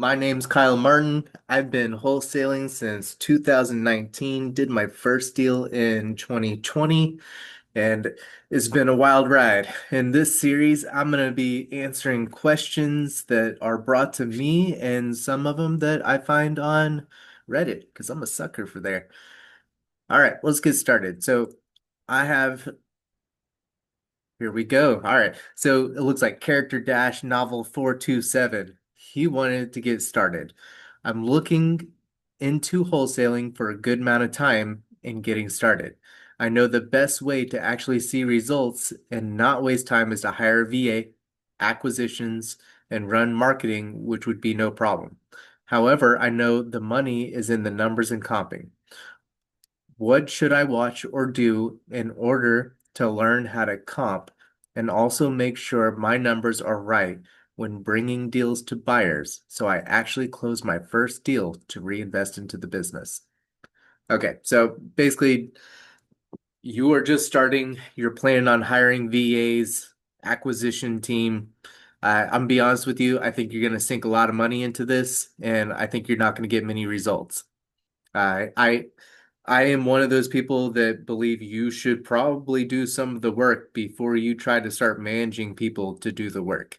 My name's Kyle Martin. I've been wholesaling since 2019, did my first deal in 2020, and it's been a wild ride. In this series, I'm going to be answering questions that are brought to me and some of them that I find on Reddit because I'm a sucker for there. All right, let's get started. I have Here we go. All right. So it looks like character dash novel 427. He wanted to get started. I'm looking into wholesaling for a good amount of time and getting started. I know the best way to actually see results and not waste time is to hire a VA, acquisitions, and run marketing, which would be no problem. However, I know the money is in the numbers and comping. What should I watch or do in order to learn how to comp and also make sure my numbers are right when bringing deals to buyers so I actually close my first deal to reinvest into the business? Okay, so basically, you are just starting, you're planning on hiring VAs, acquisition team. I'm gonna be honest with you, I think you're gonna sink a lot of money into this, and I think you're not gonna get many results. Uh, I I am one of those people that believe you should probably do some of the work before you try to start managing people to do the work.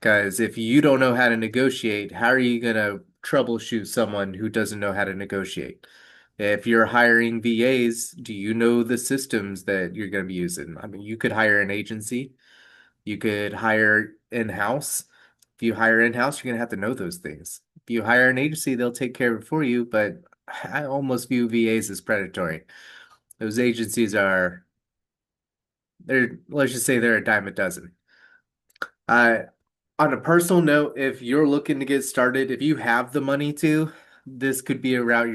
Because if you don't know how to negotiate, how are you going to troubleshoot someone who doesn't know how to negotiate? If you're hiring VAs, do you know the systems that you're going to be using? I mean, you could hire an agency, you could hire in-house. If you hire in-house, you're going to have to know those things. If you hire an agency, they'll take care of it for you, but I almost view VAs as predatory. Those agencies are, let's just say they're a dime a dozen. Uh, on a personal note, if you're looking to get started, if you have the money to, this could be a route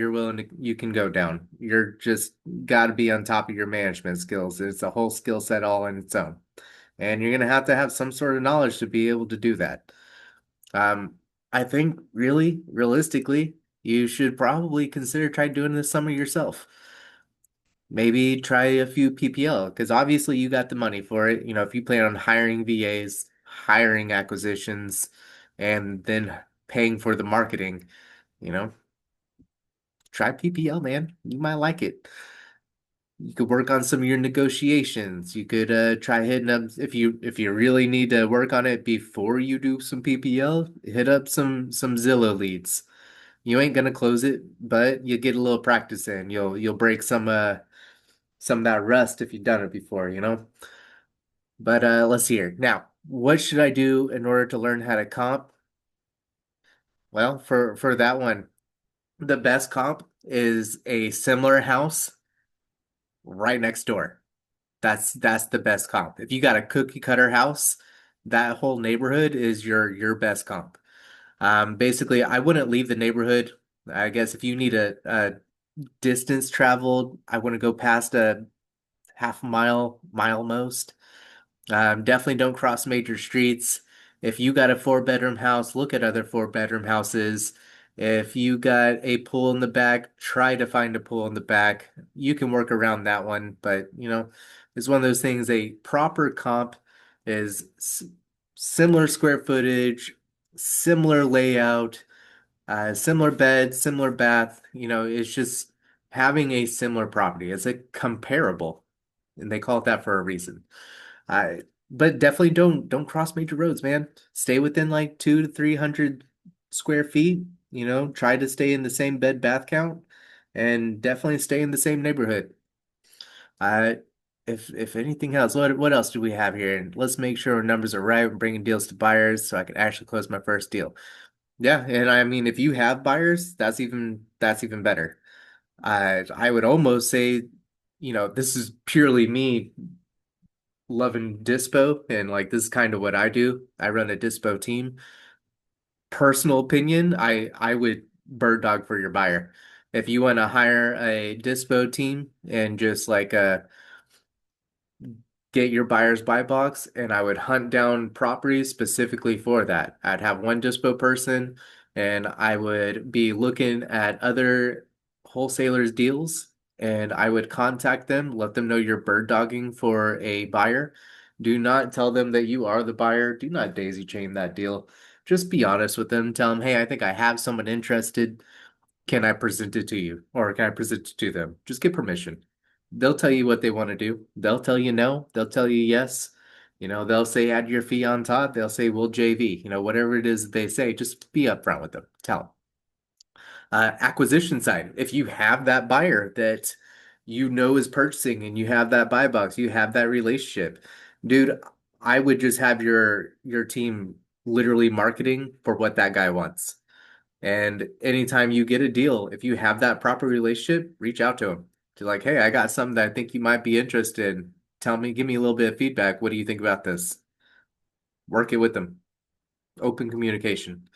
you can go down. You're just got to be on top of your management skills. It's a whole skill set all in its own. And you're going to have some sort of knowledge to be able to do that. Um, I think really, realistically, you should probably consider try doing this summer yourself. Maybe try a few PPL because obviously you got the money for it. You know, if you plan on hiring VAs, hiring acquisitions, and then paying for the marketing, you know, try PPL, man. You might like it. You could work on some of your negotiations. You could try hitting up if you really need to work on it before you do some PPL, hit up some Zillow leads. You ain't gonna close it, but you get a little practice in. You'll break some of that rust if you've done it before, you know? But let's see here. Now, what should I do in order to learn how to comp? Well, for that one, the best comp is a similar house right next door. That's the best comp. If you got a cookie cutter house, that whole neighborhood is your best comp. Basically, I wouldn't leave the neighborhood. I guess if you need a distance traveled, I wouldn't go past a half mile, mile most. Definitely don't cross major streets. If you got a four-bedroom house, look at other four-bedroom houses. If you got a pool in the back, try to find a pool in the back. You can work around that one, but it's one of those things. A proper comp is similar square footage, similar layout, similar bed, similar bath. It's just having a similar property. It's a comparable, and they call it that for a reason. I but definitely don't cross major roads, man. Stay within like 2 to 300 square feet. Try to stay in the same bed bath count, and definitely stay in the same neighborhood. I if anything else, what else do we have here? And let's make sure our numbers are right. We're bringing deals to buyers, so I can actually close my first deal. Yeah, and I mean, if you have buyers, that's even better. I would almost say, this is purely me loving dispo, and like this is kind of what I do. I run a dispo team. Personal opinion, I would bird dog for your buyer. If you want to hire a dispo team and just like get your buyer's buy box, and I would hunt down properties specifically for that. I'd have one dispo person, and I would be looking at other wholesalers' deals, and I would contact them, let them know you're bird dogging for a buyer. Do not tell them that you are the buyer. Do not daisy chain that deal. just be honest with them. Tell them, hey, I think I have someone interested. Can I present it to you? Or can I present it to them? Just get permission. They'll tell you what they want to do. They'll tell you no. They'll tell you yes. They'll say add your fee on top. They'll say we'll JV. Whatever it is that they say, just be upfront with them. Tell them. Acquisition side, if you have that buyer that is purchasing and you have that buy box, you have that relationship, dude, I would just have your team literally marketing for what that guy wants. And anytime you get a deal, if you have that proper relationship, reach out to him. To like, hey, I got something that I think you might be interested in. Tell me, give me a little bit of feedback. What do you think about this? Work it with them. Open communication.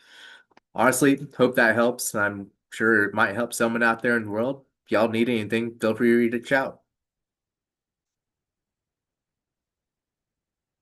Honestly, hope that helps. I'm sure it might help someone out there in the world. If y'all need anything, feel free to reach out.